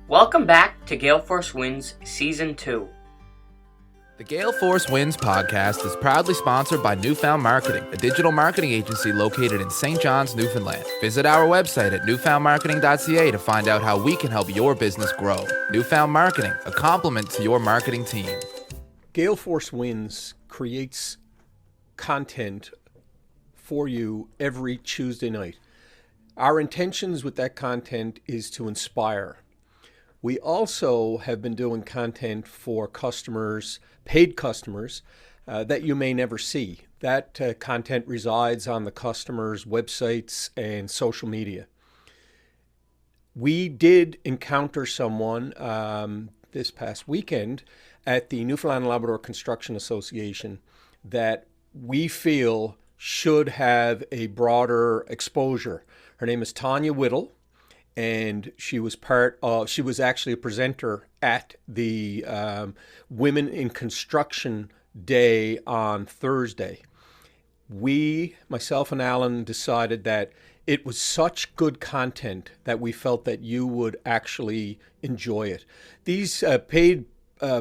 Welcome back to GaleForceWins Season 2. The GaleForceWins podcast is proudly sponsored by Newfound Marketing, a digital marketing agency located in St. John's, Newfoundland. Visit our website at newfoundmarketing.ca to find out how we can help your business grow. Newfound Marketing, a complement to your marketing team. GaleForceWins creates content for you every Tuesday night. Our intentions with that content is to inspire. We also have been doing content for customers, paid customers, that you may never see. That content resides on the customer's websites and social media. We did encounter someone this past weekend at the Newfoundland and Labrador Construction Association that we feel should have a broader exposure. Her name is Tonya Whittle. And she was actually a presenter at the Women in Construction Day on Thursday. We, myself and Alan, decided that it was such good content that we felt that you would actually enjoy it. These paid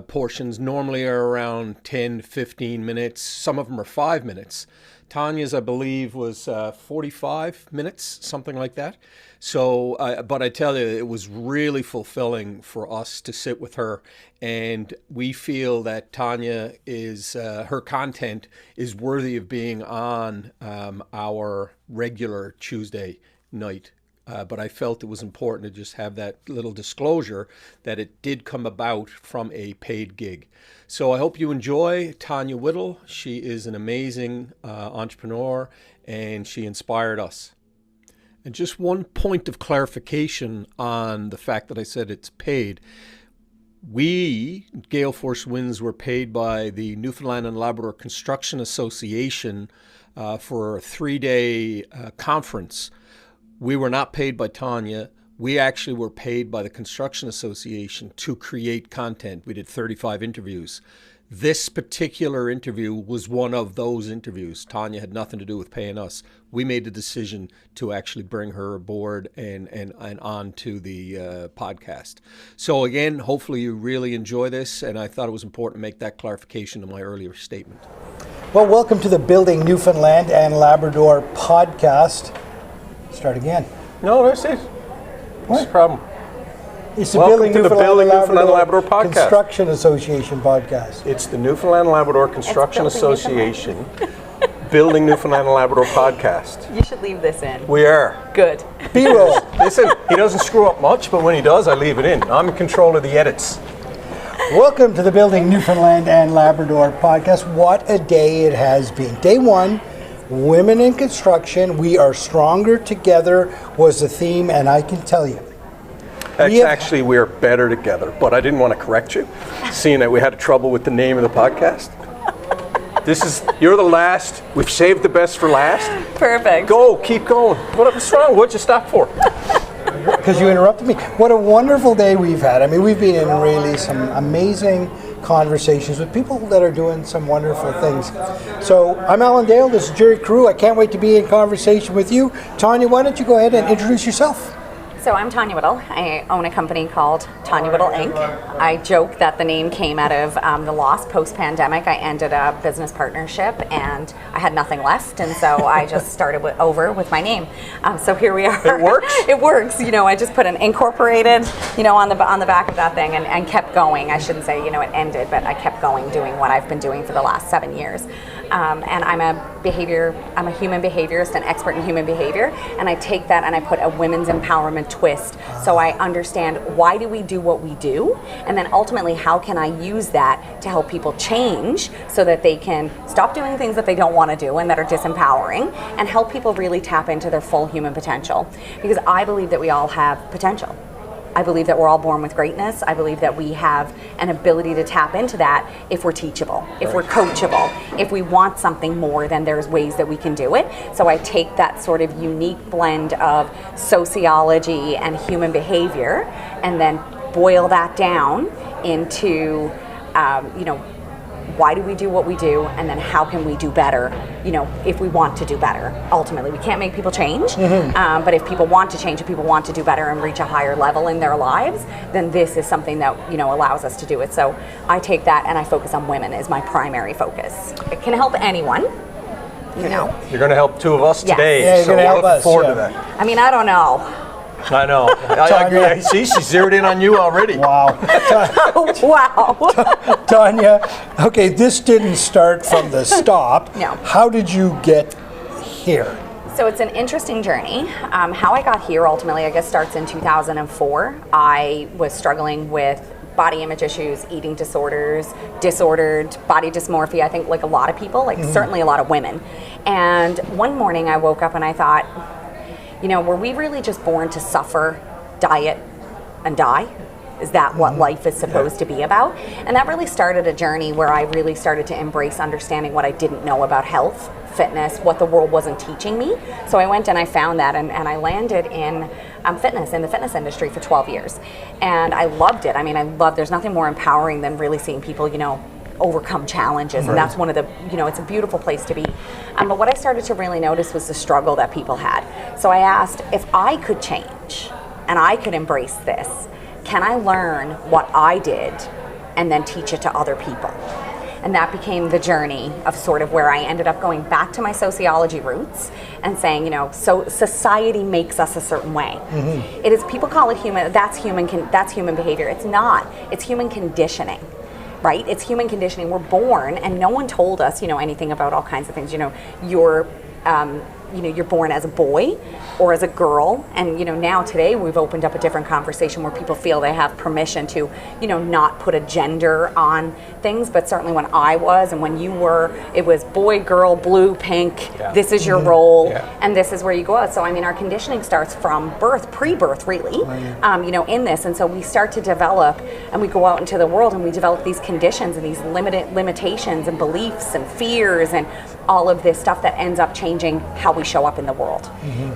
portions normally are around 10, 15 minutes. Some of them are 5 minutes. Tonya's, I believe, was 45 minutes, something like that. So, but I tell you, it was really fulfilling for us to sit with her. And we feel that Tonya is, her content is worthy of being on our regular Tuesday night. But I felt it was important to just have that little disclosure that it did come about from a paid gig. So I hope you enjoy Tonya Whittle. She is an amazing entrepreneur, and she inspired us. And just one point of clarification on the fact that I said it's paid. We, GaleForceWins, were paid by the Newfoundland and Labrador Construction Association for a 3-day conference. We were not paid by Tonya. We actually were paid by the Construction Association to create content. We did 35 interviews. This particular interview was one of those interviews. Tonya had nothing to do with paying us. We made the decision to actually bring her aboard and on to the podcast. So again, hopefully you really enjoy this, and I thought it was important to make that clarification in my earlier statement. Well, welcome to the Building Newfoundland and Labrador podcast. Start again. No, that's it. What's the problem? It's the Welcome to the Building Newfoundland and Labrador podcast. Construction Association podcast. It's the Newfoundland and Labrador Construction Association Building Newfoundland and Labrador podcast. You should leave this in. We are. Good. B-roll. Listen, he doesn't screw up much, but when he does, I leave it in. I'm in control of the edits. Welcome to the Building Newfoundland and Labrador podcast. What a day it has been. Day one. Women in construction, we are stronger together was the theme, and I can tell you. Actually, we're better together, but I didn't want to correct you, seeing that we had trouble with the name of the podcast. You're the last. We've saved the best for last. Perfect. Go, keep going. What's wrong? What'd you stop for? Because you interrupted me. What a wonderful day we've had. I mean, we've been in really some amazing conversations with people that are doing some wonderful things. So I'm Alan Dale, this is Jerry Carew. I can't wait to be in conversation with you. Tonya, why don't you go ahead and introduce yourself? So I'm Tonya Whittle. I own a company called Tonya Whittle Inc. I joke that the name came out of the loss post-pandemic. I ended a business partnership and I had nothing left, and so I just started over with my name. So here we are. It works? It works. You know, I just put an incorporated, on the back of that thing and kept going. I shouldn't say, it ended, but I kept going doing what I've been doing for the last 7 years. And I'm a human behaviorist, an expert in human behavior, and I take that and I put a women's empowerment twist. So I understand why do we do what we do, and then ultimately how can I use that to help people change so that they can stop doing things that they don't want to do and that are disempowering, and help people really tap into their full human potential. Because I believe that we all have potential. I believe that we're all born with greatness. I believe that we have an ability to tap into that if we're teachable, if we're coachable, if we want something more, then there's ways that we can do it. So I take that sort of unique blend of sociology and human behavior and then boil that down into, why do we do what we do, and then how can we do better, if we want to do better. Ultimately, we can't make people change, but if people want to change, if people want to do better and reach a higher level in their lives, then this is something that, allows us to do it. So I take that and I focus on women as my primary focus. It can help anyone, You're going to help two of us today, Yeah, you're so gonna we're help looking us, forward yeah. to that. I mean, I don't know. I know. I agree. I see, she's zeroed in on you already. Wow. Wow. Tonya, okay, this didn't start from the stop. No. How did you get here? So it's an interesting journey. How I got here ultimately, I guess, starts in 2004. I was struggling with body image issues, eating disorders, disordered body dysmorphia, I think like a lot of people, certainly a lot of women. And one morning I woke up and I thought, were we really just born to suffer, diet, and die? Is that what life is supposed to be about? And that really started a journey where I really started to embrace understanding what I didn't know about health, fitness, what the world wasn't teaching me. So I went and I found that, and I landed in fitness, in the fitness industry for 12 years. And I loved it. I mean, there's nothing more empowering than really seeing people, overcome challenges, and that's one of the, it's a beautiful place to be. But what I started to really notice was the struggle that people had. So I asked, if I could change and I could embrace this, can I learn what I did and then teach it to other people? And that became the journey of sort of where I ended up going back to my sociology roots and saying, so society makes us a certain way. It is, people call it that's human behavior. It's not. It's human conditioning. Right? It's human conditioning. We're born, and no one told us, anything about all kinds of things. You're born as a boy or as a girl, and now today we've opened up a different conversation where people feel they have permission to not put a gender on things. But certainly when I was and when you were, it was boy, girl, blue, pink. This is your role, and this is where you go out. So I mean, our conditioning starts from birth, pre-birth really, in this. And so we start to develop, and we go out into the world and we develop these conditions and these limitations and beliefs and fears and all of this stuff that ends up changing how we show up in the world.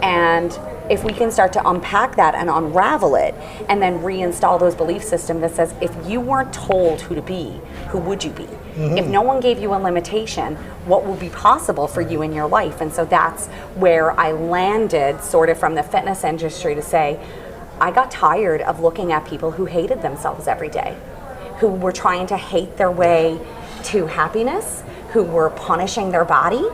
And if we can start to unpack that and unravel it and then reinstall those belief systems that says, if you weren't told who to be, who would you be? If no one gave you a limitation, what will be possible for you in your life? And so that's where I landed sort of from the fitness industry to say, I got tired of looking at people who hated themselves every day, who were trying to hate their way to happiness, who were punishing their body,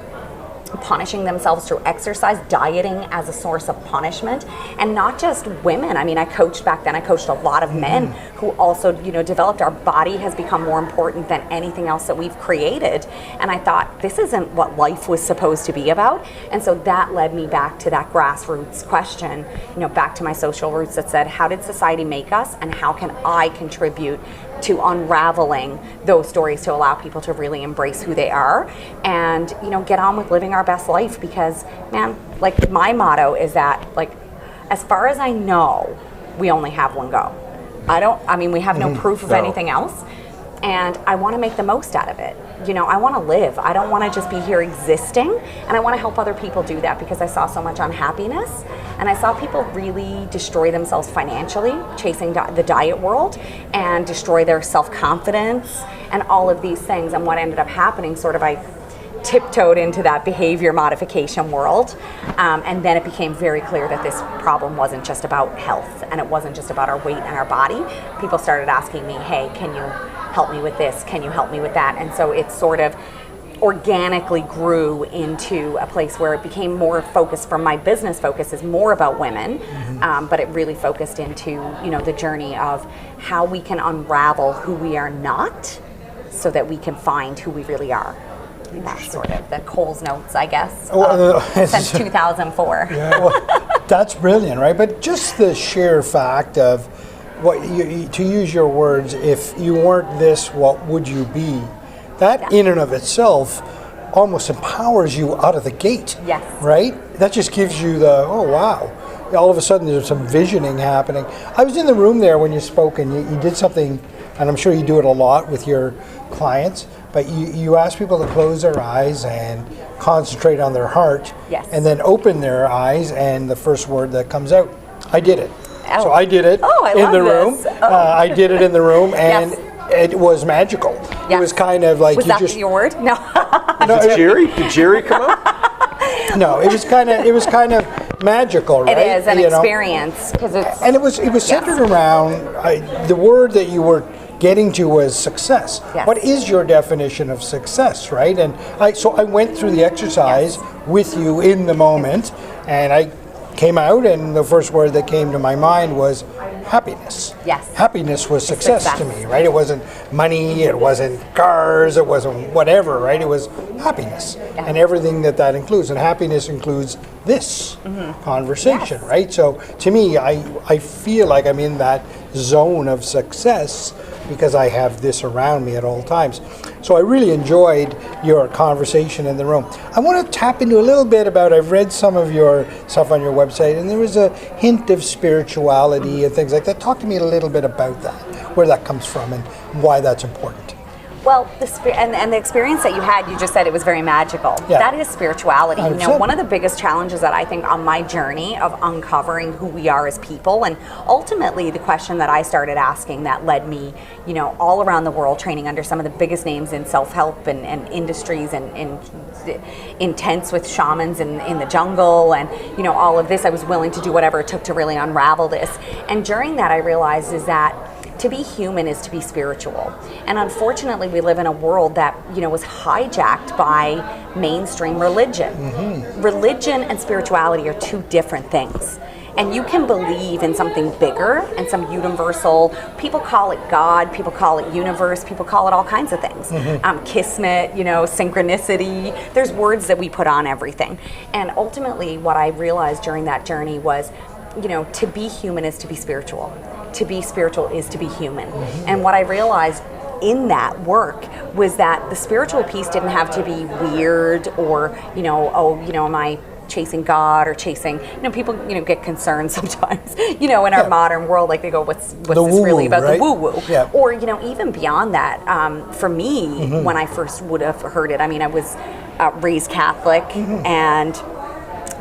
punishing themselves through exercise, dieting as a source of punishment. And not just women. I mean, I coached back then, I coached a lot of men who also, developed. Our body has become more important than anything else that we've created. And I thought, this isn't what life was supposed to be about. And so that led me back to that grassroots question, back to my social roots that said, how did society make us, and how can I contribute to unraveling those stories to allow people to really embrace who they are and, get on with living our best life? Because, man, my motto is that, as far as I know, we only have one go. We have no proof of anything else. And I want to make the most out of it. I want to live. I don't want to just be here existing. And I want to help other people do that, because I saw so much unhappiness. And I saw people really destroy themselves financially, chasing the diet world, and destroy their self-confidence and all of these things. And what ended up happening, I tiptoed into that behavior modification world. And then it became very clear that this problem wasn't just about health, and it wasn't just about our weight and our body. People started asking me, hey, can you help me with this? Can you help me with that? And so it sort of organically grew into a place where it became more focused. From my business focus is more about women, but it really focused into, the journey of how we can unravel who we are not so that we can find who we really are. That's sort of the Coles notes, I guess, since 2004. That's brilliant, right? But just the sheer fact of, to use your words, if you weren't this, what would you be? That in and of itself almost empowers you out of the gate. Yes. Right? That just gives you the, oh wow. All of a sudden there's some visioning happening. I was in the room there when you spoke, and you did something, and I'm sure you do it a lot with your clients, but you ask people to close their eyes and concentrate on their heart. Yes. And then open their eyes, and the first word that comes out. I did it. Oh. So I did it I in love the room. this. Oh. I did it in the room, and Yes. it was magical. It was kind of like was you that just. your word? No. Did Jerry come out? No, it was kind of magical, right? It is an experience because it's. And it was centered around the word that you were getting to was success. Yes. What is your definition of success, right? And I went through the exercise with you in the moment, and I came out, and the first word that came to my mind was happiness. Yes. Happiness was success to me, right? It wasn't money, it wasn't cars, it wasn't whatever, right? It was happiness and everything that includes. And happiness includes this conversation, right? So to me, I feel like I'm in that zone of success because I have this around me at all times. So I really enjoyed your conversation in the room. I want to tap into a little bit about, I've read some of your stuff on your website, and there was a hint of spirituality and things like that. Talk to me a little bit about that, where that comes from and why that's important. Well, and the experience that you had, you just said it was very magical. Yeah. That is spirituality. You know, 100%. one of the biggest challenges that I think on my journey of uncovering who we are as people, and ultimately the question that I started asking that led me, you know, all around the world training under some of the biggest names in self-help and industries and intense with shamans in the jungle and, you know, all of this. I was willing to do whatever it took to really unravel this. And during that I realized is that to be human is to be spiritual. And unfortunately, we live in a world that, you know, was hijacked by mainstream religion. Religion and spirituality are two different things. And you can believe in something bigger and some universal, people call it God, people call it universe, people call it all kinds of things. Kismet, you know, synchronicity. There's words that we put on everything. And ultimately, what I realized during that journey was, you know, to be human is to be spiritual. To be spiritual is to be human. And what I realized in that work was that the spiritual piece didn't have to be weird or, you know, oh, you know, am I chasing God or chasing, you know, people, you know, get concerned sometimes, you know, in our modern world, like they go, what's this really about, right? The woo-woo? Yeah. Or, you know, even beyond that, for me, when I first would have heard it, I mean, I was raised Catholic and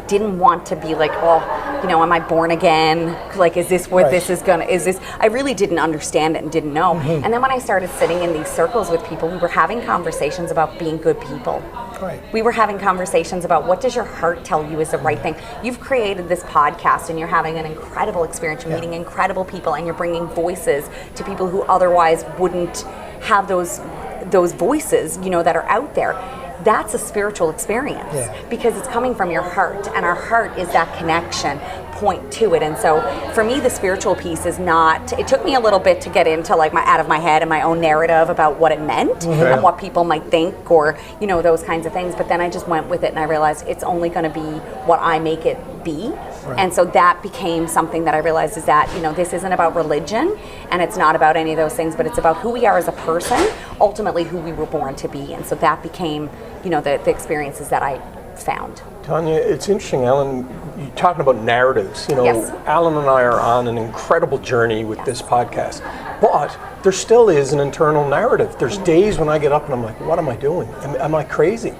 didn't want to be like, oh, you know, am I born again? Like, is this what this is gonna, is this, I really didn't understand it and didn't know. And then when I started sitting in these circles with people, we were having conversations about being good people. Right. We were having conversations about what does your heart tell you is the right thing. You've created this podcast and you're having an incredible experience. You're meeting incredible people and you're bringing voices to people who otherwise wouldn't have those voices, you know, that are out there. That's a spiritual experience because it's coming from your heart, and our heart is that connection point to it. And so for me, the spiritual piece is not, it took me a little bit to get into like out of my head and my own narrative about what it meant and what people might think or, you know, those kinds of things. But then I just went with it and I realized it's only going to be what I make it be. And so that became something that I realized is that, you know, this isn't about religion and it's not about any of those things, but it's about who we are as a person, ultimately who we were born to be. And so that became, you know, the experiences that I found. Tonya, it's interesting, Alan, you're talking about narratives. You know, Alan and I are on an incredible journey with this podcast, but there still is an internal narrative. There's days when I get up and I'm like, what am I doing? Am I crazy?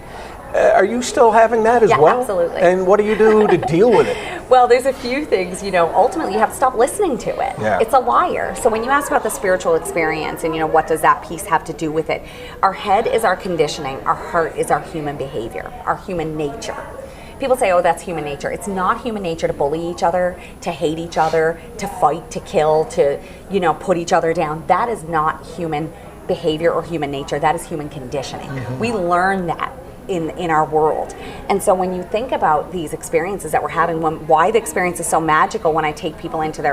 Are you still having that as well? Absolutely. And what do you do to deal with it? Well, there's a few things, you know, ultimately you have to stop listening to it. Yeah. It's a liar. So when you ask about the spiritual experience and, you know, what does that piece have to do with it? Our head is our conditioning. Our heart is our human behavior, our human nature. People say, oh, that's human nature. It's not human nature to bully each other, to hate each other, to fight, to kill, to, you know, put each other down. That is not human behavior or human nature. That is human conditioning. We learn that in our world. And so when you think about these experiences that we're having, why the experience is so magical when I take people into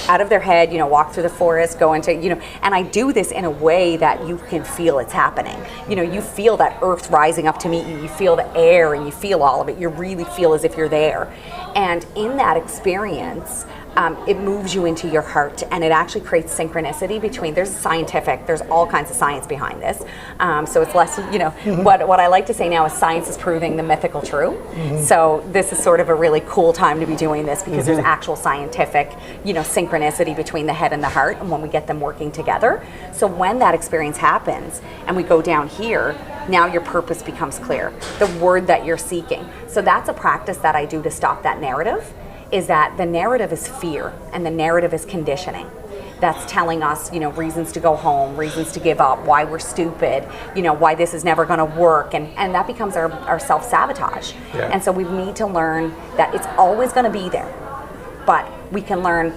out of their head, you know, walk through the forest, go into, you know, and I do this in a way that you can feel it's happening. You know, you feel that earth rising up to meet you, you feel the air and you feel all of it, you really feel as if you're there. And in that experience, it moves you into your heart and it actually creates synchronicity between, there's all kinds of science behind this. So it's less, you know, what I like to say now is science is proving the mythical true. So this is sort of a really cool time to be doing this because there's actual scientific, you know, synchronicity between the head and the heart and when we get them working together. So when that experience happens and we go down here, now your purpose becomes clear, the word that you're seeking. So that's a practice that I do to stop that narrative. Is that the narrative is fear and the narrative is conditioning. that's telling us, reasons to go home, reasons to give up, why we're stupid, why this is never going to work, and that becomes our self-sabotage. Yeah. And so we need to learn that it's always going to be there, but we can learn,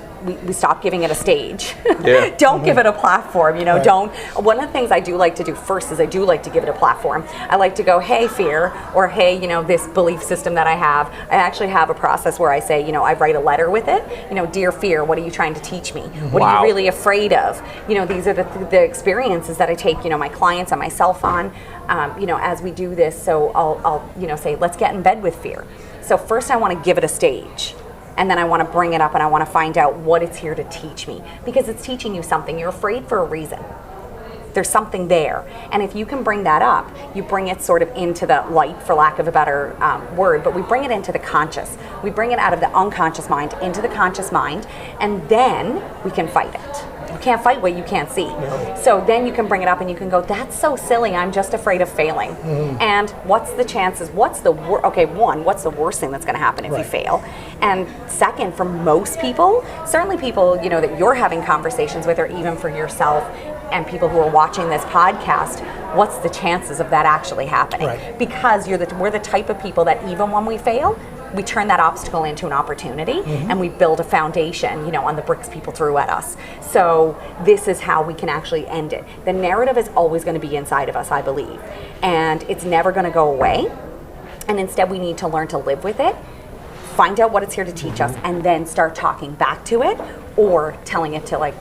we stop giving it a stage. Yeah. Don't give it a platform, don't. One of the things I do like to do first is I do like to give it a platform. I like to go, hey, fear, or hey, this belief system that I have. I actually have a process where I say, I write a letter with it. Dear fear, what are you trying to teach me? What are you really afraid of? These are the experiences that I take, my clients and myself on, as we do this. So I'll say, let's get in bed with fear. So first I want to give it a stage. And then I want to bring it up and I want to find out what it's here to teach me. Because it's teaching you something. You're afraid for a reason. There's something there. And if you can bring that up, you bring it sort of into the light, for lack of a better word, but we bring it into the conscious. We bring it out of the unconscious mind into the conscious mind, and then we can fight it. You can't fight what you can't see. No. So then you can bring it up and you can go, that's so silly, I'm just afraid of failing. And what's the chances, what's the worst thing that's going to happen if you fail? And second, for most people, certainly people that you're having conversations with, or even for yourself and people who are watching this podcast, what's the chances of that actually happening? Right. Because we're the type of people that even when we fail, we turn that obstacle into an opportunity, and we build a foundation, on the bricks people threw at us. So this is how we can actually end it. The narrative is always going to be inside of us, I believe, and it's never going to go away. And instead, we need to learn to live with it, find out what it's here to teach us, and then start talking back to it, or telling it to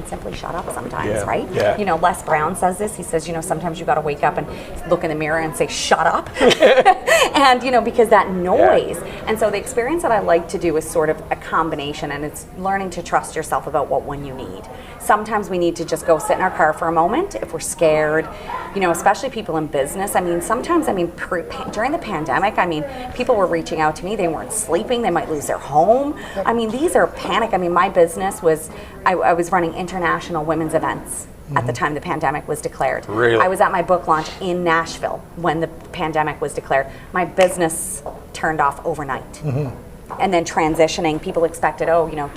simply shut up sometimes, right? Yeah. Les Brown says this. He says, sometimes you got to wake up and look in the mirror and say, shut up. And, because that noise. Yeah. And so the experience that I like to do is sort of a combination, and it's learning to trust yourself about what one you need. Sometimes we need to just go sit in our car for a moment if we're scared, especially people in business. Sometimes, during the pandemic, people were reaching out to me. They weren't sleeping. They might lose their home. These are panic. My business was, I was running international women's events at the time the pandemic was declared. Really? I was at my book launch in Nashville when the pandemic was declared. My business turned off overnight. And then transitioning, people expected,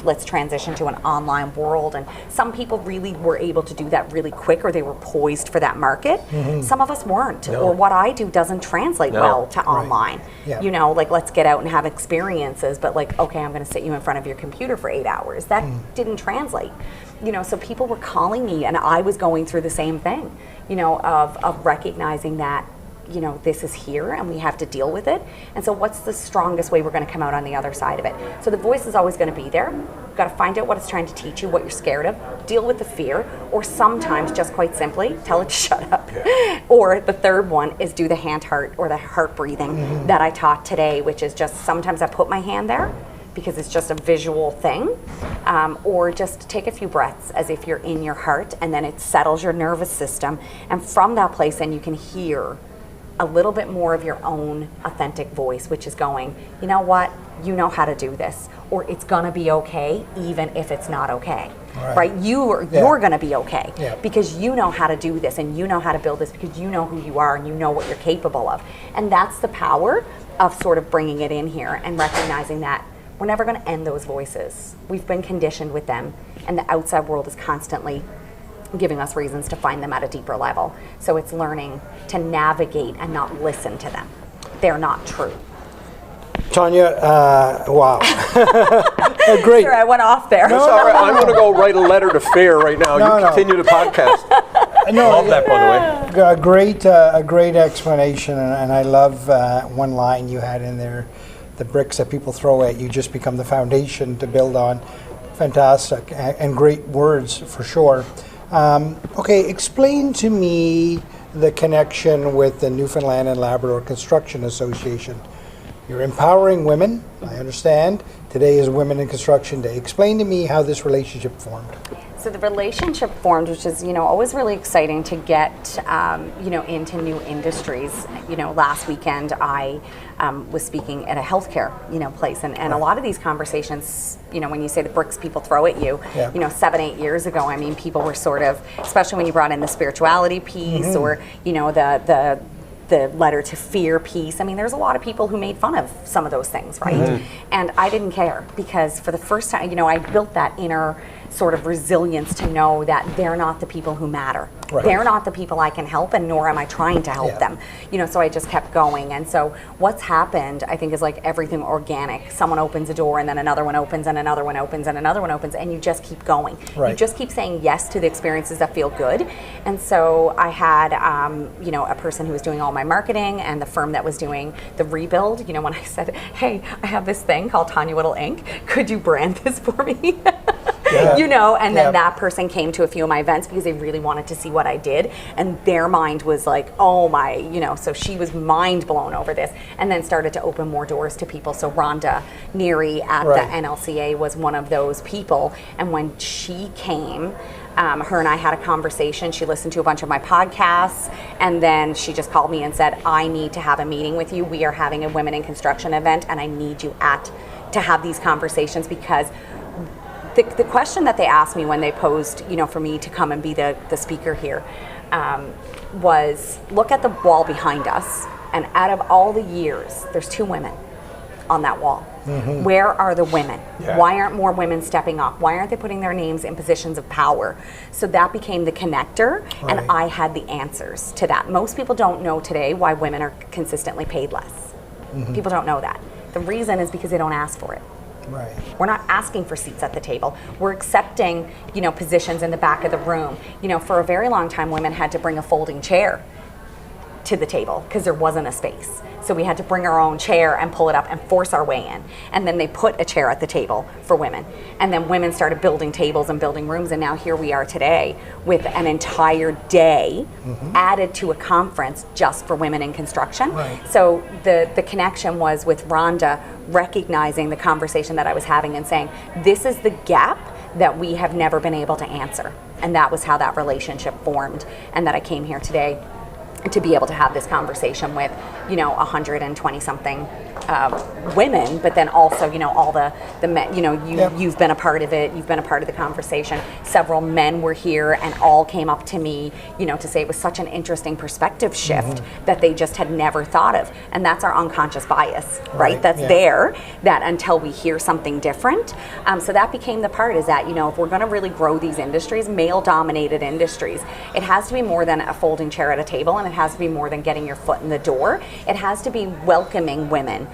let's transition to an online world. And some people really were able to do that really quick, or they were poised for that market. Some of us weren't, or what I do doesn't translate well to online. Yeah. Let's get out and have experiences, but okay, I'm going to sit you in front of your computer for 8 hours. That didn't translate. So people were calling me, and I was going through the same thing, of recognizing that this is here and we have to deal with it. And so what's the strongest way we're going to come out on the other side of it? So the voice is always going to be there. You've got to find out what it's trying to teach you, what you're scared of, deal with the fear, or sometimes just quite simply tell it to shut up. Yeah. Or the third one is do the hand heart, or the heart breathing that I taught today, which is just sometimes I put my hand there because it's just a visual thing, or just take a few breaths as if you're in your heart, and then it settles your nervous system. And from that place, then you can hear a little bit more of your own authentic voice, which is going, you know what, you know how to do this, or it's gonna be okay even if it's not okay. Right? You're gonna be okay because you know how to do this, and you know how to build this because you know who you are and you know what you're capable of. And that's the power of sort of bringing it in here and recognizing that we're never gonna end those voices. We've been conditioned with them, and the outside world is constantly giving us reasons to find them at a deeper level. So it's learning to navigate and not listen to them. They're not true. Tonya, wow. Great. Sorry, I went off there. That's all right. I'm going to go write a letter to Fear right now. You continue the podcast. Love that, by the way. A great explanation, and I love one line you had in there. The bricks that people throw at you just become the foundation to build on. Fantastic, and great words for sure. Okay, explain to me the connection with the Newfoundland and Labrador Construction Association. You're empowering women, I understand. Today is Women in Construction Day. Explain to me how this relationship formed. So the relationship formed, which is, always really exciting to get, into new industries. Last weekend I was speaking at a healthcare, place, and a lot of these conversations, when you say the bricks people throw at you, 7-8 years ago, people were sort of, especially when you brought in the spirituality piece, or, the letter to fear piece. There's a lot of people who made fun of some of those things, right? And I didn't care, because for the first time, I built that inner sort of resilience to know that they're not the people who matter. Right. They're not the people I can help, and nor am I trying to help them. So I just kept going. And so what's happened, I think, is like everything organic. Someone opens a door, and then another one opens, and another one opens, and another one opens, and you just keep going. Right. You just keep saying yes to the experiences that feel good. And so I had, a person who was doing all my marketing and the firm that was doing the rebuild. When I said, hey, I have this thing called Tonya Whittle Inc., could you brand this for me? And then that person came to a few of my events because they really wanted to see what I did, and their mind was like, oh my, so she was mind blown over this, and then started to open more doors to people. So Rhonda Neary at the NLCA was one of those people, and when she came, her and I had a conversation. She listened to a bunch of my podcasts, and then she just called me and said, I need to have a meeting with you. We are having a Women in Construction event, and I need you to have these conversations, because the question that they asked me when they posed, for me to come and be the speaker here, was, look at the wall behind us, and out of all the years, there's 2 women on that wall. Mm-hmm. Where are the women? Yeah. Why aren't more women stepping up? Why aren't they putting their names in positions of power? So that became the connector, and I had the answers to that. Most people don't know today why women are consistently paid less. Mm-hmm. People don't know that. The reason is because they don't ask for it. Right. We're not asking for seats at the table. We're accepting, positions in the back of the room. For a very long time, women had to bring a folding chair to the table because there wasn't a space. So we had to bring our own chair and pull it up and force our way in. And then they put a chair at the table for women. And then women started building tables and building rooms. And now here we are today with an entire day added to a conference just for women in construction. Right. So the connection was with Rhonda recognizing the conversation that I was having and saying, this is the gap that we have never been able to answer. And that was how that relationship formed, and that I came here today to be able to have this conversation with 120 something women, but then also all the men. You've been a part of it. You've been a part of the conversation. Several men were here and all came up to me to say it was such an interesting perspective shift that they just had never thought of. And that's our unconscious bias, right? That's there, that until we hear something different. So that became the part, is that if we're going to really grow these industries, male dominated industries, it has to be more than a folding chair at a table, and it has to be more than getting your foot in the door. It has to be welcoming women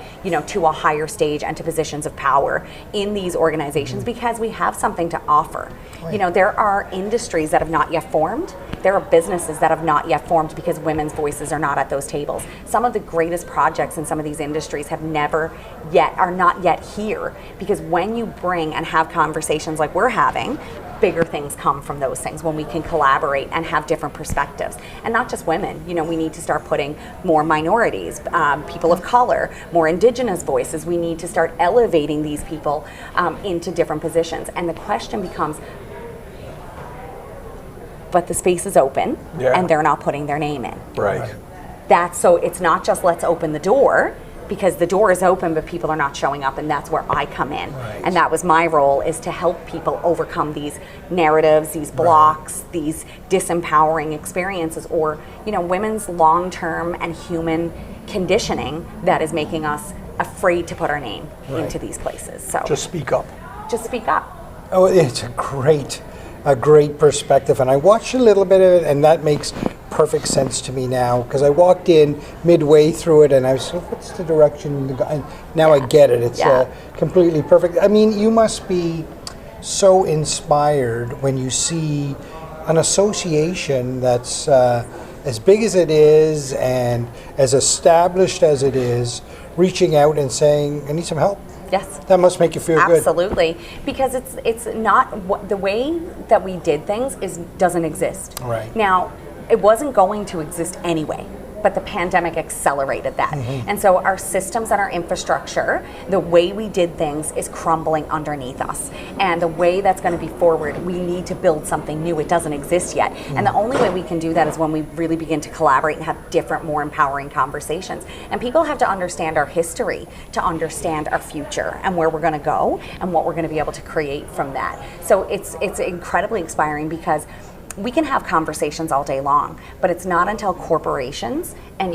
to a higher stage and to positions of power in these organizations, because we have something to offer. Right. There are industries that have not yet formed. There are businesses that have not yet formed because women's voices are not at those tables. Some of the greatest projects in some of these industries are not yet here, because when you bring and have conversations like we're having, bigger things come from those things when we can collaborate and have different perspectives. And not just women, we need to start putting more minorities, people of color, more indigenous voices. We need to start elevating these people into different positions. And the question becomes, but the space is open and they're not putting their name in. Right. So it's not just let's open the door, because the door is open but people are not showing up, and that's where I come in. Right. And that was my role, is to help people overcome these narratives, these blocks, these disempowering experiences, or women's long-term and human conditioning that is making us afraid to put our name into these places. So just speak up. Just speak up. Oh, it's a great perspective, and I watched a little bit of it, and that makes perfect sense to me now, because I walked in midway through it and I was like, what's the direction? And now I get it. It's completely perfect. I mean, you must be so inspired when you see an association that's as big as it is and as established as it is, reaching out and saying, I need some help. Yes. That must make you feel good. Absolutely. Because it's not, the way that we did things doesn't exist. Right. Now, it wasn't going to exist anyway, but the pandemic accelerated that. Mm-hmm. And so our systems and our infrastructure, the way we did things, is crumbling underneath us. And the way that's going to be forward, we need to build something new. It doesn't exist yet. Mm-hmm. And the only way we can do that is when we really begin to collaborate and have different, more empowering conversations. And people have to understand our history to understand our future and where we're going to go and what we're going to be able to create from that. So it's incredibly inspiring, because we can have conversations all day long, but it's not until corporations and,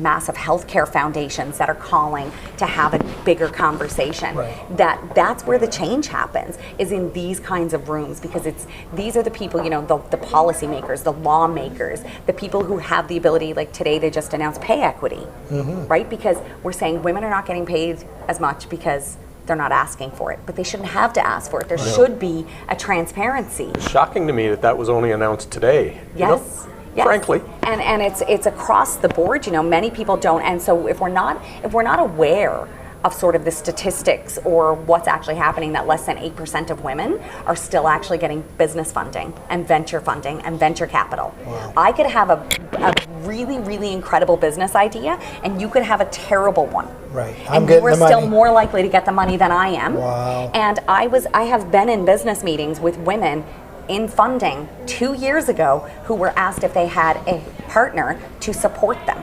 massive healthcare foundations that are calling to have a bigger conversation, that's where the change happens, is in these kinds of rooms, because these are the people, the policymakers, the lawmakers, the people who have the ability, like today they just announced pay equity, right? Because we're saying women are not getting paid as much because they're not asking for it, but they shouldn't have to ask for it. There should be a transparency. It's shocking to me that was only announced today. Yes. Yes. Frankly. And it's across the board, many people don't. And so if we're not aware of sort of the statistics or what's actually happening, that less than 8% of women are still actually getting business funding and venture capital. Wow. I could have a really, really incredible business idea, and you could have a terrible one. Right. And you are still more likely to get the money than I am. Wow. And I have been in business meetings with women in funding 2 years ago who were asked if they had a partner to support them.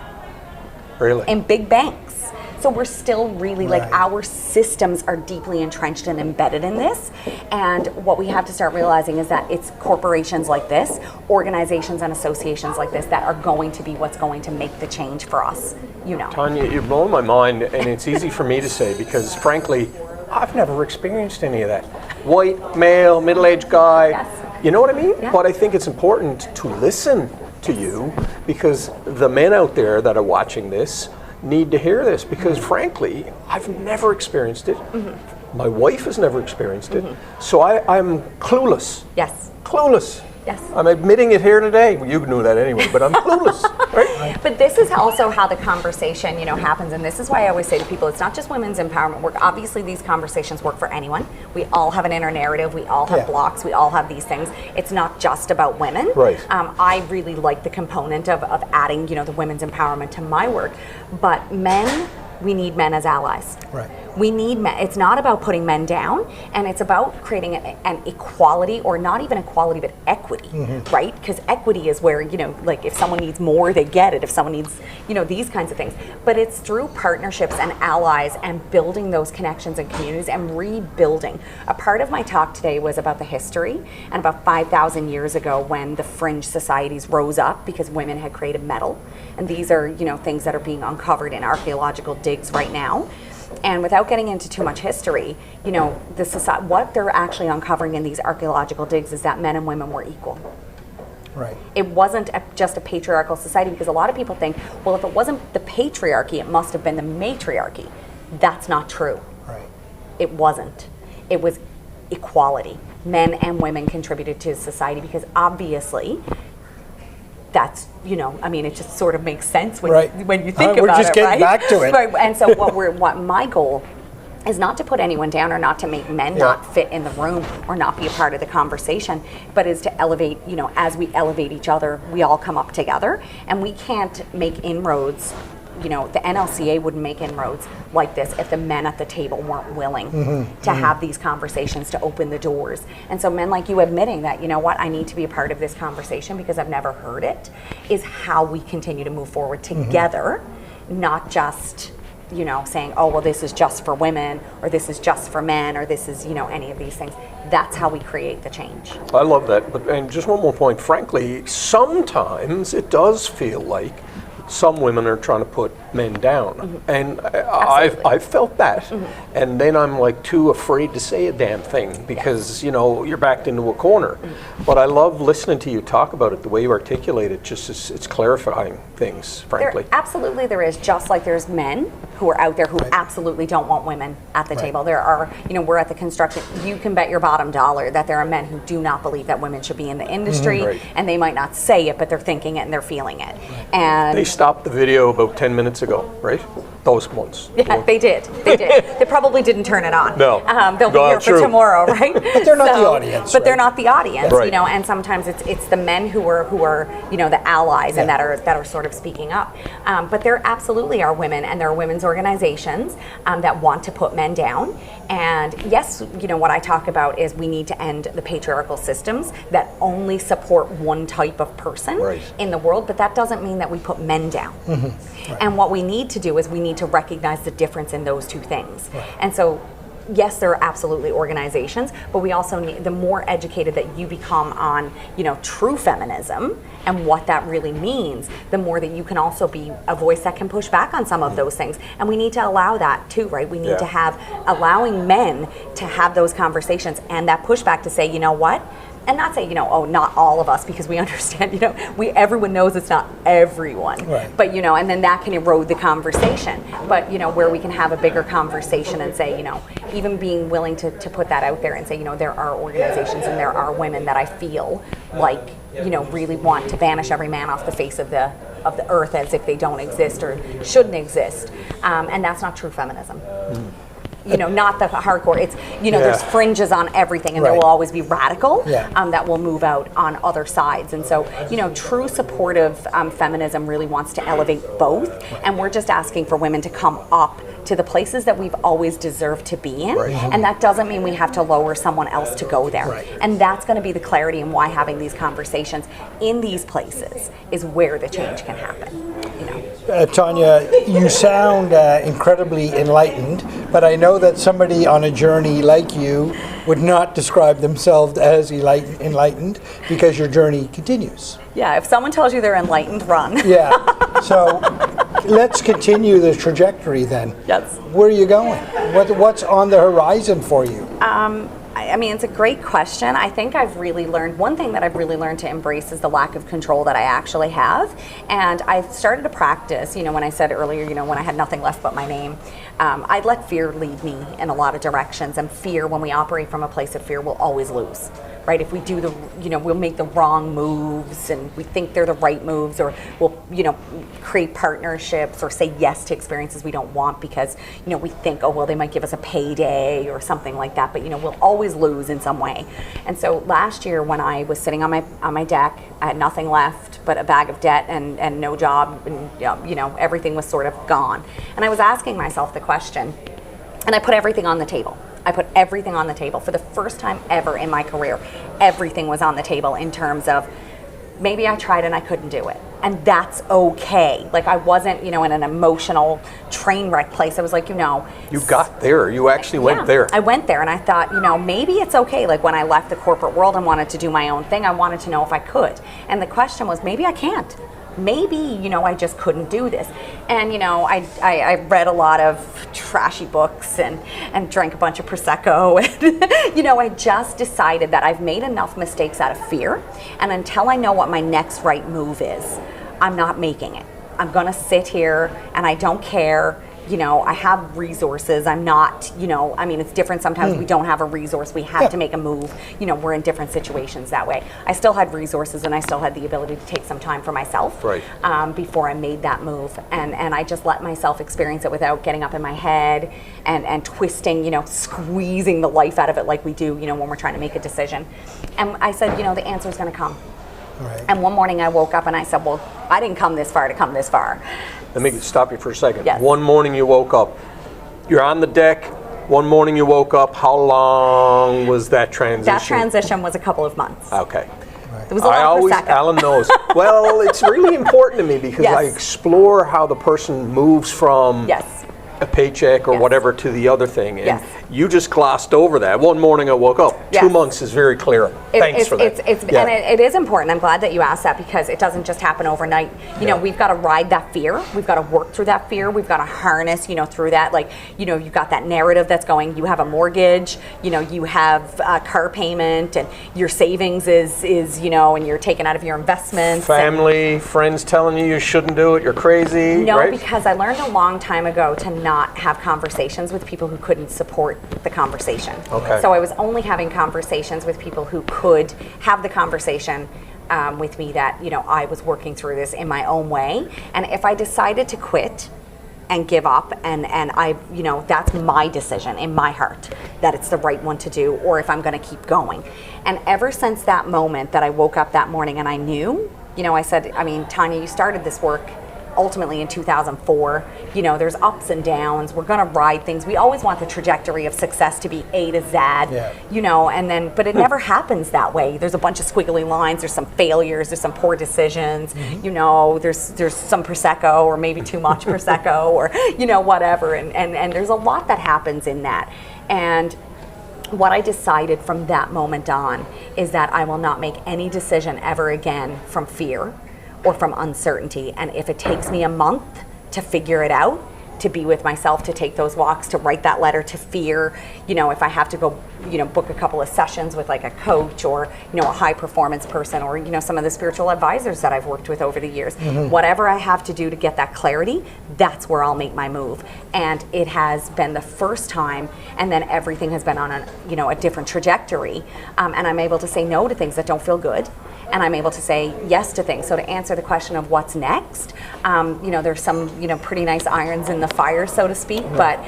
Really? In big banks. So we're still really our systems are deeply entrenched and embedded in this. And what we have to start realizing is that it's corporations like this, organizations and associations like this, that are going to be what's going to make the change for us, Tonya, you're blowing my mind, and it's easy for me to say because, frankly, I've never experienced any of that. White, male, middle-aged guy. Yes. You know what I mean? Yeah. But I think it's important to listen to you, because the men out there that are watching this need to hear this, because frankly, I've never experienced it. My wife has never experienced it. So I'm clueless. Yes. Clueless. Yes. I'm admitting it here today. Well, you knew that anyway, but I'm clueless. Right? But this is also how the conversation, happens. And this is why I always say to people, it's not just women's empowerment work. Obviously, these conversations work for anyone. We all have an inner narrative. We all have blocks. We all have these things. It's not just about women. Right. I really like the component of adding, the women's empowerment to my work. But men, we need men as allies. Right. We need men. It's not about putting men down, and it's about creating an equality, or not even equality, but equity, right? Because equity is where, like if someone needs more, they get it. If someone needs, these kinds of things. But it's through partnerships and allies and building those connections and communities and rebuilding. A part of my talk today was about the history, and about 5,000 years ago when the fringe societies rose up because women had created metal. And these are, things that are being uncovered in archaeological digs right now. And without getting into too much history, what they're actually uncovering in these archaeological digs is that men and women were equal. Right. It wasn't just a patriarchal society, because a lot of people think, well, if it wasn't the patriarchy, it must have been the matriarchy. That's not true. Right. It wasn't. It was equality. Men and women contributed to society, because obviously that's, it just sort of makes sense when you think about it, We're just getting back to it. Right. And so what my goal is not to put anyone down, or not to make men not fit in the room or not be a part of the conversation, but is to elevate, as we elevate each other, we all come up together, and we can't make inroads. The NLCA wouldn't make inroads like this if the men at the table weren't willing to have these conversations, to open the doors. And so men like you admitting that, I need to be a part of this conversation because I've never heard it, is how we continue to move forward together, not just, saying, oh, well, this is just for women, or this is just for men, or this is, any of these things. That's how we create the change. I love that. And just one more point. Frankly, sometimes it does feel like some women are trying to put men down, and I've felt that, and then I'm like too afraid to say a damn thing because you're backed into a corner. But I love listening to you talk about it, the way you articulate it. Just it's clarifying things, frankly. Absolutely, there is. Just like there's men who are out there who absolutely don't want women at the table. There are, we're at the construction. You can bet your bottom dollar that there are men who do not believe that women should be in the industry, and they might not say it, but they're thinking it and they're feeling it. And they stopped the video about 10 minutes ago, right? Those ones. Yeah, they did. They probably didn't turn it on. No. They'll be here for tomorrow, right? But they're not the audience. But they're not the audience, Right. And sometimes it's the men who are the allies and that are sort of speaking up. But there absolutely are women, and there are women's organizations that want to put men down. And yes, what I talk about is we need to end the patriarchal systems that only support one type of person in the world, but that doesn't mean that we put men down. And what we need to do is we need to recognize the difference in those two things. And so yes, there are absolutely organizations, but we also need, the more educated that you become on, true feminism and what that really means, the more that you can also be a voice that can push back on some of those things. And we need to allow that too, right? We need to have, allowing men to have those conversations and that pushback to say, you know what? And not say, oh, not all of us, because we understand, everyone knows it's not everyone. Right. But, and then that can erode the conversation. But, where we can have a bigger conversation and say, even being willing to put that out there and say, there are organizations and there are women that I feel like, really want to banish every man off the face of the earth as if they don't exist or shouldn't exist. And that's not true feminism. Not the hardcore. It's, there's fringes on everything, and there will always be radical that will move out on other sides. And so, true supportive feminism really wants to elevate both. And we're just asking for women to come up to the places that we've always deserved to be in. And that doesn't mean we have to lower someone else to go there. And that's going to be the clarity and why having these conversations in these places is where the change can happen. Tonya, you sound incredibly enlightened, but I know that somebody on a journey like you would not describe themselves as enlightened because your journey continues. Yeah, if someone tells you they're enlightened, run. Yeah, so let's continue the trajectory then. Yes. Where are you going? What's on the horizon for you? I mean, it's a great question. I think I've really learned, one thing that I've really learned to embrace is the lack of control that I actually have. And I started to practice, when I said earlier, when I had nothing left but my name, I'd let fear lead me in a lot of directions. And fear, when we operate from a place of fear, we'll always lose. Right? If we do we'll make the wrong moves and we think they're the right moves, or we'll, create partnerships or say yes to experiences we don't want because, we think, oh, well, they might give us a payday or something like that. But, we'll always lose in some way. And so last year when I was sitting on my deck, I had nothing left but a bag of debt and no job, and, everything was sort of gone. And I was asking myself the question, and I put everything on the table. I put everything on the table. For the first time ever in my career, everything was on the table in terms of maybe I tried and I couldn't do it. And that's okay. Like I wasn't, in an emotional train wreck place. I was like, You got there. You actually went there. I went there and I thought, maybe it's okay. Like when I left the corporate world and wanted to do my own thing, I wanted to know if I could. And the question was, maybe I can't. Maybe, I just couldn't do this. And, I read a lot of trashy books and drank a bunch of Prosecco. And, I just decided that I've made enough mistakes out of fear. And until I know what my next right move is, I'm not making it. I'm going to sit here and I don't care. I have resources. I'm not, it's different. Sometimes we don't have a resource. We have to make a move. We're in different situations that way. I still had resources and I still had the ability to take some time for myself before I made that move. And I just let myself experience it without getting up in my head and twisting, squeezing the life out of it like we do, when we're trying to make a decision. And I said, the answer is going to come. Right. And one morning I woke up and I said, well, I didn't come this far to come this far. Let me stop you for a second. Yes. One morning you woke up. You're on the deck. One morning you woke up. How long was that transition? That transition was a couple of months. Okay. It was a lot for Alan knows. Well, it's really important to me because I explore how the person moves from a paycheck or whatever to the other thing. And you just glossed over that. One morning I woke up. 2 months is very clear. Thanks for that. And it is important. I'm glad that you asked that because it doesn't just happen overnight. We've got to ride that fear. We've got to work through that fear. We've got to harness, through that. Like, you've got that narrative that's going, you have a mortgage, you have a car payment and your savings is and you're taking out of your investments. Family, friends telling you shouldn't do it, you're crazy. No, right? Because I learned a long time ago to not have conversations with people who couldn't support the conversation. Okay. So I was only having conversations with people who could have the conversation with me that, I was working through this in my own way. And if I decided to quit and give up and I, that's my decision in my heart that it's the right one to do, or if I'm going to keep going. And ever since that moment that I woke up that morning and I knew, I said, Tonya, you started this work ultimately in 2004. You know, there's ups and downs. We're going to ride things. We always want the trajectory of success to be A to Z, you know, and then, but it never happens that way. There's a bunch of squiggly lines. There's some failures. There's some poor decisions. You know, there's some Prosecco, or maybe too much Prosecco, or, you know, whatever. And there's a lot that happens in that. And what I decided from that moment on is that I will not make any decision ever again from fear or from uncertainty. And if it takes me a month to figure it out, to be with myself, to take those walks, to write that letter to fear, you know, if I have to go, you know, book a couple of sessions with like a coach or, you know, a high performance person, or, you know, some of the spiritual advisors that I've worked with over the years, whatever I have to do to get that clarity, that's where I'll make my move. And it has been the first time, and then everything has been on a, you know, a different trajectory. And I'm able to say no to things that don't feel good. And I'm able to say yes to things. So to answer the question of what's next, you know, there's some, you know, pretty nice irons in the fire, so to speak. But,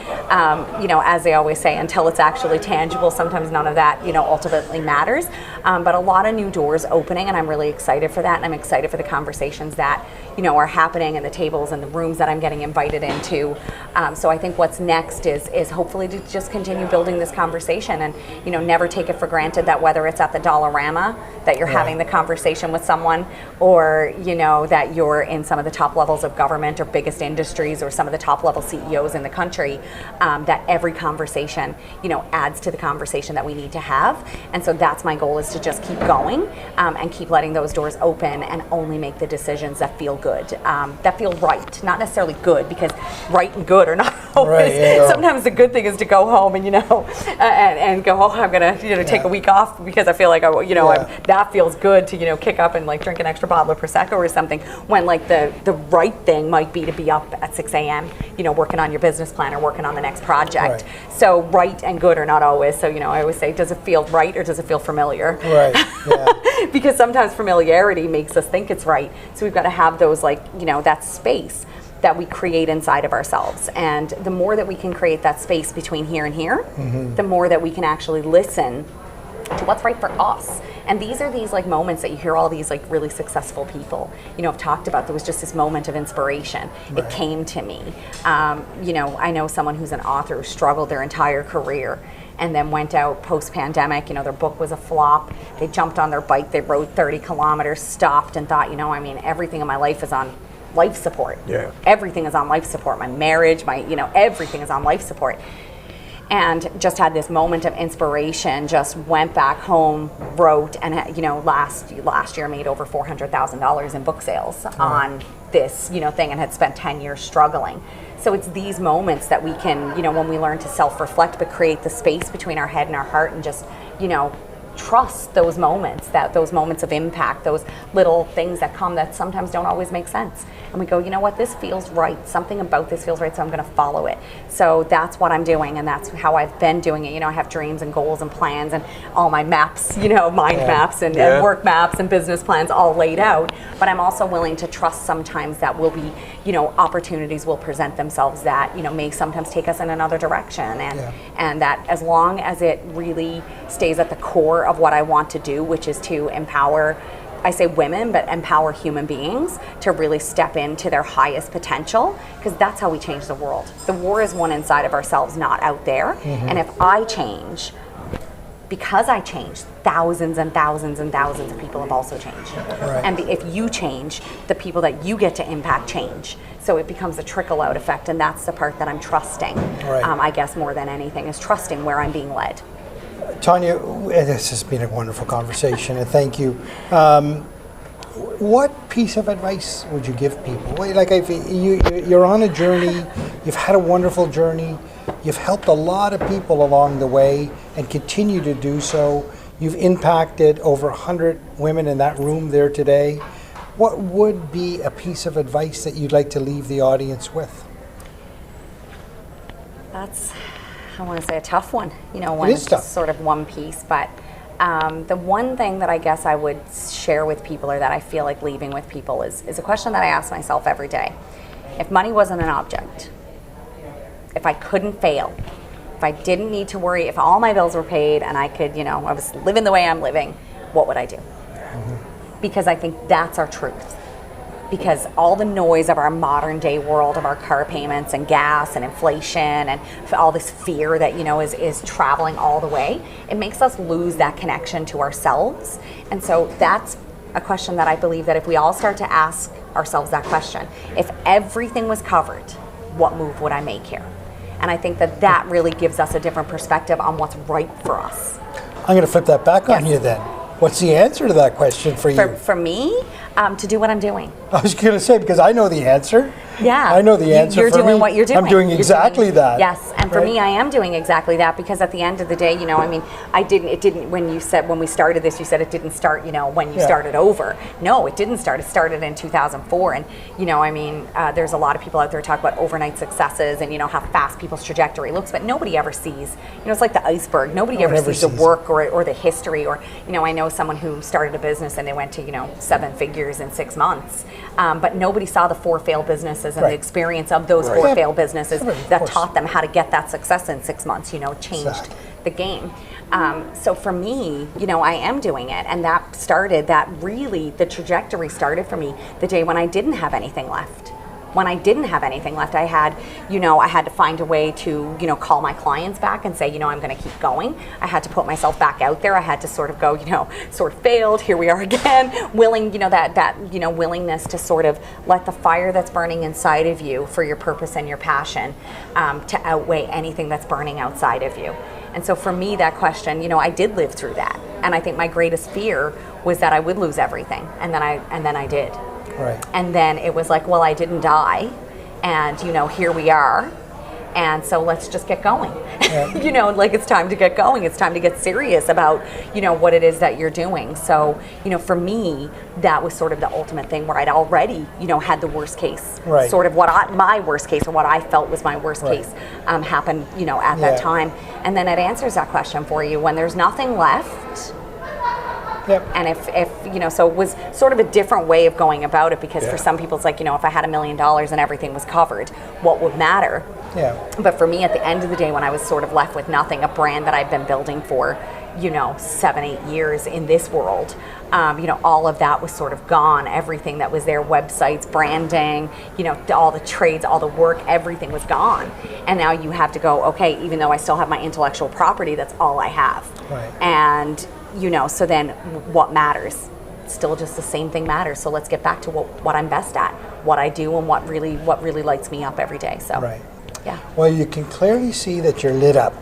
you know, as they always say, until it's actually tangible, sometimes none of that, you know, ultimately matters. But a lot of new doors opening, and I'm really excited for that. And I'm excited for the conversations that, you know, are happening, and the tables and the rooms that I'm getting invited into. So I think what's next is hopefully to just continue building this conversation, and, you know, never take it for granted that whether it's at the Dollarama that you're having the conversation with someone, or, you know, that you're in some of the top levels of government or biggest industries or some of the top level CEOs in the country, that every conversation, you know, adds to the conversation that we need to have. And so that's my goal, is to just keep going, and keep letting those doors open, and only make the decisions that feel good, that feel right, not necessarily good, because right and good are not always. Sometimes the good thing is to go home and, you know, and go, oh, I'm gonna, you know, take a week off because I feel like that feels good to, you know, kick up and like drink an extra bottle of Prosecco or something, when like the right thing might be to be up at 6 a.m., you know, working on your business plan or working on the next project. So right and good are not always. So, you know, I always say, does it feel right or does it feel familiar? Because sometimes familiarity makes us think it's right. So we've got to have those, like, you know, that space that we create inside of ourselves. And the more that we can create that space between here and here, the more that we can actually listen to what's right for us. And these are these like moments that you hear all these like really successful people, you know, have talked about. There was just this moment of inspiration. It came to me. You know, I know someone who's an author who struggled their entire career and then went out post-pandemic. You know, their book was a flop. They jumped on their bike, they rode 30 kilometers, stopped and thought, you know, I mean, everything in my life is on life support. Everything is on life support. My marriage, you know, everything is on life support. And just had this moment of inspiration, just went back home, wrote, and, you know, last year made over $400,000 in book sales on this, you know, thing, and had spent 10 years struggling. So it's these moments that we can, you know, when we learn to self-reflect, but create the space between our head and our heart, and just, you know, trust those moments of impact, those little things that come that sometimes don't always make sense. And we go, you know what, this feels right. Something about this feels right, so I'm going to follow it. So that's what I'm doing, and that's how I've been doing it. You know, I have dreams and goals and plans and all my maps, you know, mind maps and work maps and business plans all laid out. But I'm also willing to trust sometimes that will be, you know, opportunities will present themselves that, you know, may sometimes take us in another direction. And that as long as it really stays at the core of what I want to do, which is to empower, I say women, but empower human beings to really step into their highest potential, because that's how we change the world. The war is won inside of ourselves, not out there. And if I change, because I changed, thousands and thousands and thousands of people have also changed. And if you change, the people that you get to impact change. So it becomes a trickle-out effect, and that's the part that I'm trusting, I guess, more than anything, is trusting where I'm being led. Tonya, this has been a wonderful conversation, and thank you. What piece of advice would you give people? Like, if you're on a journey, you've had a wonderful journey, you've helped a lot of people along the way and continue to do so. You've impacted over 100 women in that room there today. What would be a piece of advice that you'd like to leave the audience with? That's, I want to say, a tough one. You know, when it's just sort of one piece, but the one thing that I guess I would share with people, or that I feel like leaving with people, is a question that I ask myself every day. If money wasn't an object, if I couldn't fail, if I didn't need to worry, if all my bills were paid and I could, you know, I was living the way I'm living, what would I do? Because I think that's our truth. because all the noise of our modern day world, of our car payments and gas and inflation and all this fear that, you know, is traveling all the way, it makes us lose that connection to ourselves. And so that's a question that I believe that if we all start to ask ourselves that question, if everything was covered, what move would I make here? And I think that that really gives us a different perspective on what's right for us. I'm going to flip that back on you then. What's the answer to that question for you? For me, to do what I'm doing. I was going to say, because I know the answer. Yeah. I know the answer. You're for doing me, what you're doing. I'm doing exactly that. Yes, and for me, I am doing exactly that, because at the end of the day, you know, I mean, it didn't, when we started this, you said it didn't start, you know, when you started over. No, it didn't start. It started in 2004. And, you know, I mean, there's a lot of people out there talk about overnight successes and, you know, how fast people's trajectory looks, but nobody ever sees, you know, it's like the iceberg. Nobody ever sees the work or the history, or, you know, I know someone who started a business and they went to, you know, 7 figures in 6 months, but nobody saw the 4 failed businesses and the experience of those 4 failed businesses that taught them how to get that success in 6 months, you know, changed the game. So for me, you know, I am doing it, and that started, the trajectory started for me the day when I didn't have anything left. When I didn't have anything left, I had to find a way to, you know, call my clients back and say, you know, I'm going to keep going. I had to put myself back out there. I had to sort of go, you know, sort of failed, here we are again, willing, you know, that you know, willingness to sort of let the fire that's burning inside of you for your purpose and your passion to outweigh anything that's burning outside of you. And so for me, that question, you know, I did live through that. And I think my greatest fear was that I would lose everything. And then I did. Right. And then it was like, well, I didn't die, and, you know, here we are, and so let's just get going. Yeah. You know, like, it's time to get going. It's time to get serious about, you know, what it is that you're doing. So, you know, for me, that was sort of the ultimate thing where I'd already, you know, had the worst case, sort of my worst case, or what I felt was my worst case, happen, you know, at that time. And then it answers that question for you when there's nothing left. Yep. And if you know, so it was sort of a different way of going about it, because for some people it's like, you know, if I had $1 million and everything was covered, what would matter? Yeah. But for me, at the end of the day, when I was sort of left with nothing, a brand that I've been building for, you know, 7-8 years in this world, you know, all of that was sort of gone. Everything that was there, websites, branding, you know, all the trades, all the work, everything was gone. And now you have to go, okay, even though I still have my intellectual property, that's all I have. Right. And, you know, so then what matters? Still just the same thing matters. So let's get back to what I'm best at, what I do, and what really lights me up every day. So, yeah. Well, you can clearly see that you're lit up.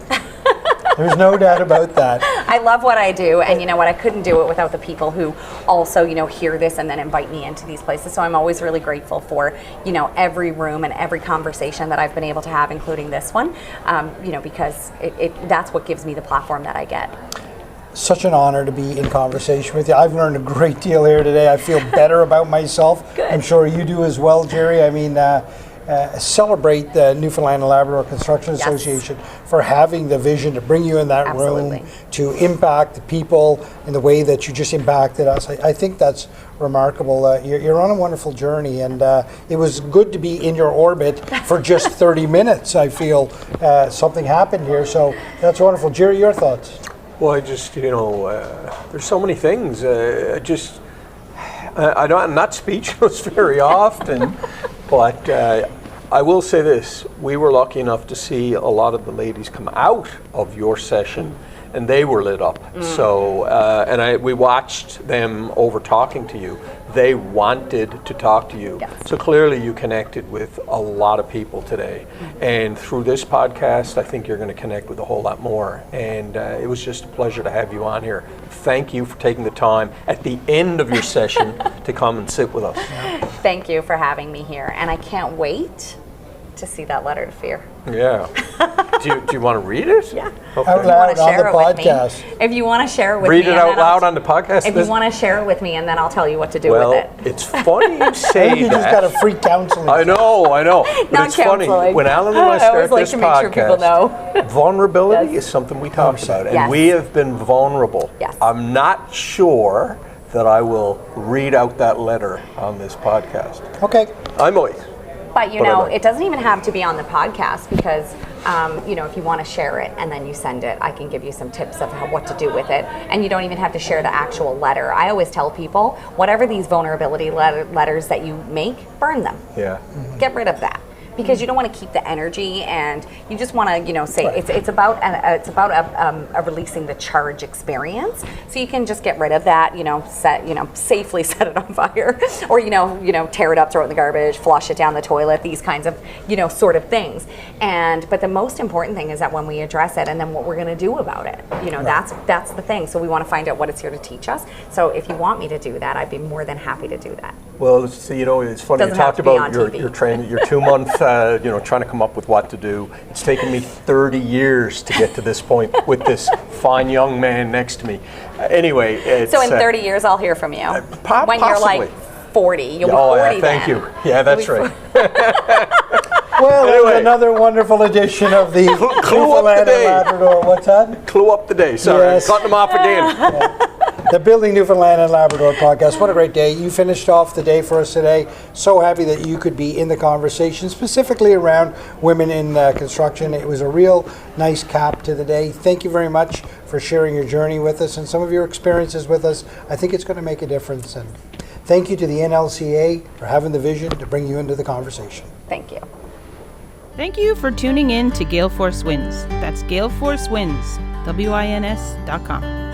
There's no doubt about that. I love what I do, and you know what, I couldn't do it without the people who also, you know, hear this and then invite me into these places. So I'm always really grateful for, you know, every room and every conversation that I've been able to have, including this one, you know, because that's what gives me the platform that I get. Such an honor to be in conversation with you. I've learned a great deal here today. I feel better about myself. Good. I'm sure you do as well, Jerry. I mean, celebrate the Newfoundland and Labrador Construction Association for having the vision to bring you in that room, to impact the people in the way that you just impacted us. I think that's remarkable. You're on a wonderful journey, and it was good to be in your orbit for just 30 minutes. I feel something happened here, so that's wonderful. Jerry, your thoughts? Well, I just, you know, there's so many things. I'm not speechless very often, but I will say this. We were lucky enough to see a lot of the ladies come out of your session, and they were lit up. So, we watched them over talking to you. They wanted to talk to you. Yes. So clearly you connected with a lot of people today. And through this podcast, I think you're going to connect with a whole lot more. And it was just a pleasure to have you on here. Thank you for taking the time at the end of your session to come and sit with us. Thank you for having me here, and I can't wait to see that letter to fear. Yeah. Do you want to read it? Yeah. Okay. Out loud on the podcast. If you want to share it with Read me. it out loud on the podcast? If you want to share it with me, and then I'll tell you what to do with it. It's funny you say You just got a free counseling. I know. But Not it's funny. counseling. When Alan and I start like this to make sure people podcast, know. vulnerability is something we talk about. And Yes. we have been vulnerable. Yes. I'm not sure that I will read out that letter on this podcast. Okay. I might. But you But I know, don't. it doesn't even have to be on the podcast, because if you want to share it and then you send it, I can give you some tips of what to do with it. And you don't even have to share the actual letter. I always tell people, whatever these vulnerability letters that you make, burn them. Yeah. Get rid of that. Because you don't want to keep the energy, and you just want to, say it's about releasing the charge experience. So you can just get rid of that, safely set it on fire, or tear it up, throw it in the garbage, flush it down the toilet. These kinds of sort of things. But the most important thing is that when we address it, and then what we're going to do about it. That's the thing. So we want to find out what it's here to teach us. So if you want me to do that, I'd be more than happy to do that. Well, it's funny, you talked about your training, your 2 month, trying to come up with what to do. It's taken me 30 years to get to this point with this fine young man next to me. Anyway, it's, so in 30 years, I'll hear from you. When possibly. You're like 40, you'll be 40 thank then. you. Yeah, that's right. Well, Anyway. another wonderful edition of the Clue up the Newfoundland and day. Labrador. What's that? Clue up the day. Sorry, Yes. cutting them off again. The Building Newfoundland and Labrador podcast. What a great day. You finished off the day for us today. So happy that you could be in the conversation, specifically around women in construction. It was a real nice cap to the day. Thank you very much for sharing your journey with us and some of your experiences with us. I think it's going to make a difference. And thank you to the NLCA for having the vision to bring you into the conversation. Thank you. Thank you for tuning in to GaleForceWins. That's GaleForceWins, WINS.com.